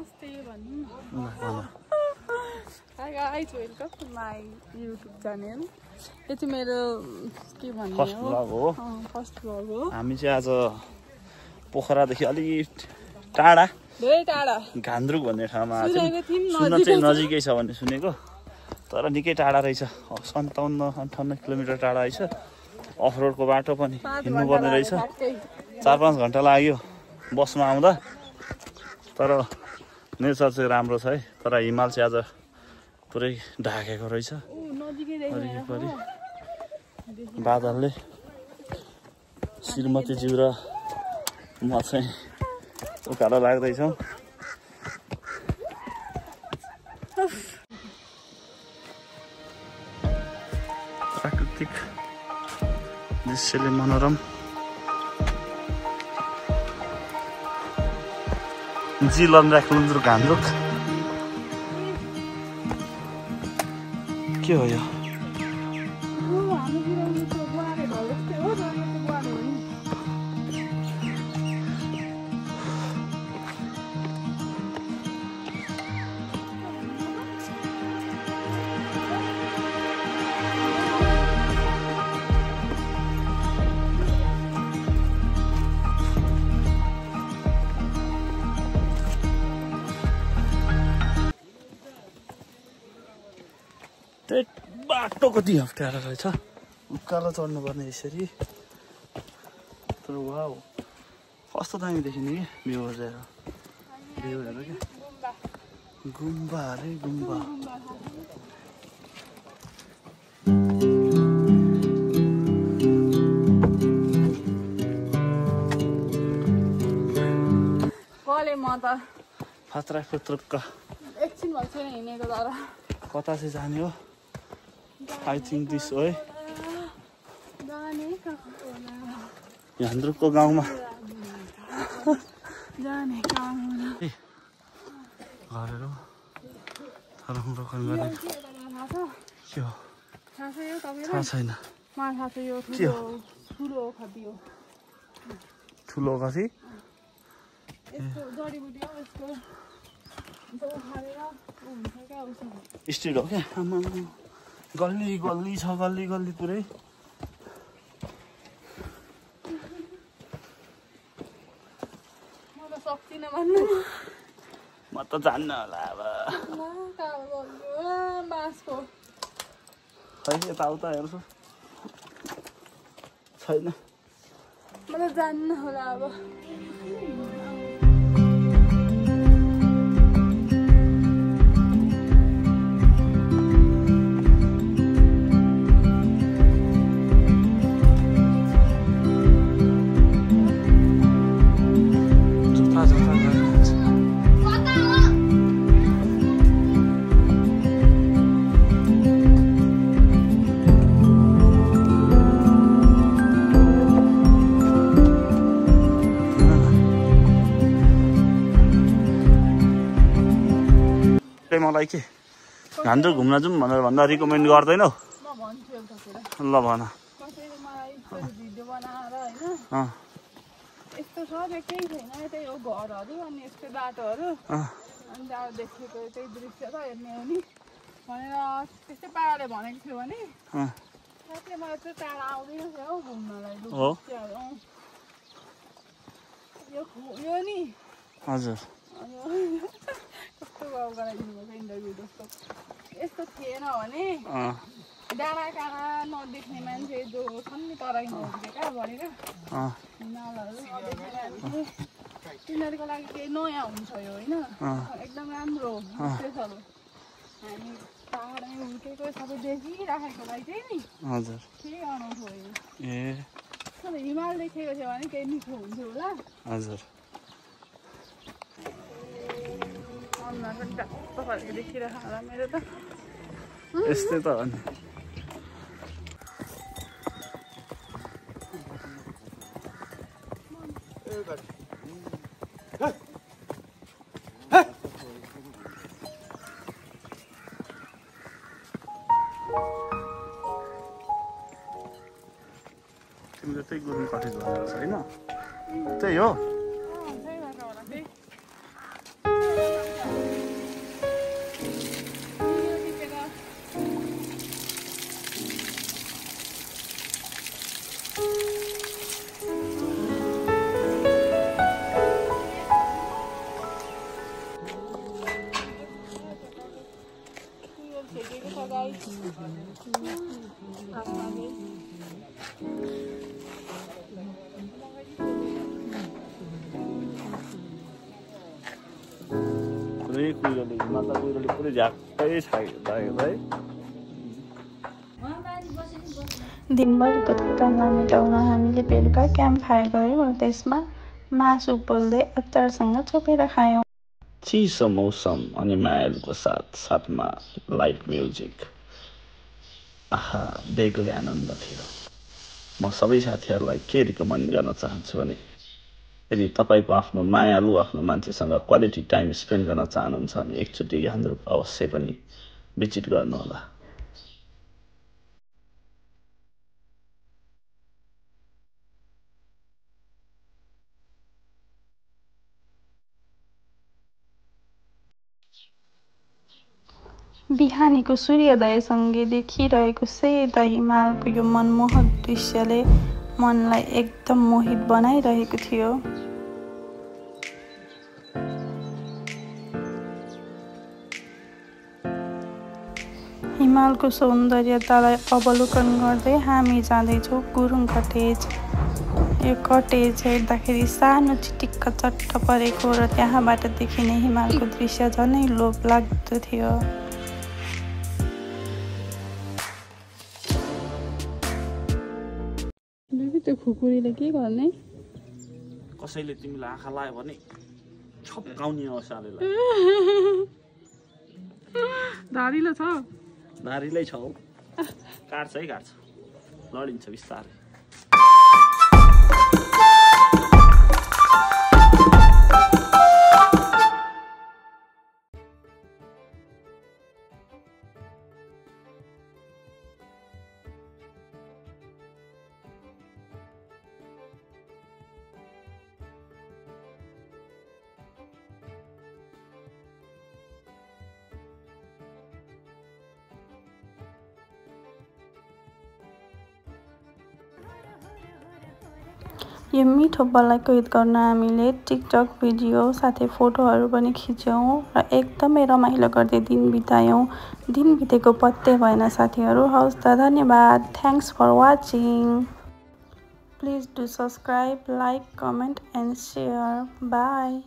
नमस्ते भन्नु Hi guys, welcome to my YouTube channel. It's मेरो के भन्ने फर्स्ट भ्लग हो फर्स्ट भ्लग हो हामी चाहिँ आज पोखरादेखि अलि टाढा धेरै टाढा घान्द्रुक भन्ने ठाउँमा आछौं सुन्न चाहिँ नजिकै छ भन्ने सुनेको तर निकै टाढा रहेछ 57-58 किलोमिटर टाढा रहेछ अफ रोडको बाटो पनि हिँड्नु पर्ने रहेछ 4-5 घण्टा लाग्यो बसमा आउँदा तर नेचर चाहिँ राम्रो छ है तर हिमाल चाहिँ आज पुरै ढाकेको रहेछ वरिपरि बादलले श्रीमती ज्यू र म चाहिँ उकालो लाग्दैछौँ प्राकृतिक दृश्यले मनोरम जिलन राख्नु घान्द्रुक के हो यो बाटो कति अप्ठ्यारो रहेछ उकालो चढ्नु पर्ने यसरी तर वाउ कस्तो दामी देखिने कि भ्यू हेरेर के गुम्बा अरे गुम्बा कले म त फात्रा फुत्रुक्क एकछिन भएको छैन हिँडेको तर कता चाहिँ जाने हो I think this way घान्द्रुकको गाउँमा घरहरू रोकन गर्ने के हो थाहा छैन के हो ठुलो कति स्ट्रिट हो क्या आमा गल्ली गल्ली छ गल्ली गल्ली पुरै म त जान्न होला अब खै यताउता हेर्छु छैन म त जान्न होला अब मलाई के घान्द्रुक घुम्न जाउँ भनेर भन्दा रिकमेन्ड गर्दैनौ म भन्छु एउटा कुरा ल भन कसैले मलाई भिडियो बनाएर हैन यस्तो छ केही छैन त्यही हो घरहरू अनि यस्तो बाटोहरू अनि अब देखेको त्यही दृश्य त हेर्ने हो नि भनेर त्यस्तै पाराले भनेको थियो भने साथै मलाई चाहिँ टाढा आउँदैन थियो हौ घुम्नलाई यो नि हजुर कस्तो गाउँ गराइदिनु भएको इन्टरभ्यू जस्तो यस्तो थिएन भने डाँडा काँडा नदेख्ने मान्छे जो छन् नि तराइनहरू क्या भनेर हिमालहरू नदेख्ने मान्छे तिनीहरूको लागि केही नयाँ हुन्छ यो होइन एकदम राम्रो स्पेसल हामी पाहाडमै हुर्केको सबै देखिराखेकोलाई चाहिँ नि हजुर केही अनौठो हो ए हिमाल देखेको थियो भने केही मिठो हुन्थ्यो होला हजुर देखिरहेको होला मेरो त यस्तै त हो नि तिमीले त्यही गुरुङ कटेज भनेको छ होइन त्यही हो पुरै झ्याक्कै छ दिनभरिको थकानलाई मेटाउन हामीले बेलुका क्याम्प फायर गऱ्यौँ र त्यसमा मासु पोल्दै अचारसँग छोपेर खायौँ। चिसो मौसम अनि मायालुको साथमा लाइट म्युजिक आहा बेग्लै आनन्द थियो। म सबै साथीहरूलाई के रिकमेन्ड गर्न चाहन्छु भने यदि तपाईँको आफ्नो मायालु आफ्नो मान्छेसँग क्वालिटी टाइम स्पेन्ड गर्न चाहनुहुन्छ भने एकचोटि यहाँनिर अवश्य पनि भिजिट गर्नुहोला। बिहानीको सूर्योदयसँगै देखिरहेको सेता हिमालको यो मनमोहक दृश्यले मनलाई एकदम मोहित बनाइरहेको थियो। हिमालको सौन्दर्यतालाई अवलोकन गर्दै हामी जाँदैछौँ गुरुङ कटेज। यो कटेज हेर्दाखेरि सानो चिटिक्क चट्ट परेको र त्यहाँबाट देखिने हिमालको दृश्य झनै लोभलाग्दो थियो। त्यो खुकुरीले के गर्ने? कसैले तिमीलाई आँखा लाग्यो भने छप्काउने अवसरले धारिलो छ? धारिलै छ हौ, काट्छ है काट्छ, लडिन्छ बिस्तारै। यो मिठो पललाई कैद गर्न हामीले टिकटक भिडियो साथै फोटोहरू पनि खिच्यौँ र एकदमै रमाइलो गर्दै दिन बितायौँ। दिन बितेको पत्तै भएन साथीहरू। हवस् त, धन्यवाद। Thanks for watching. Please do subscribe, like, comment and share. By.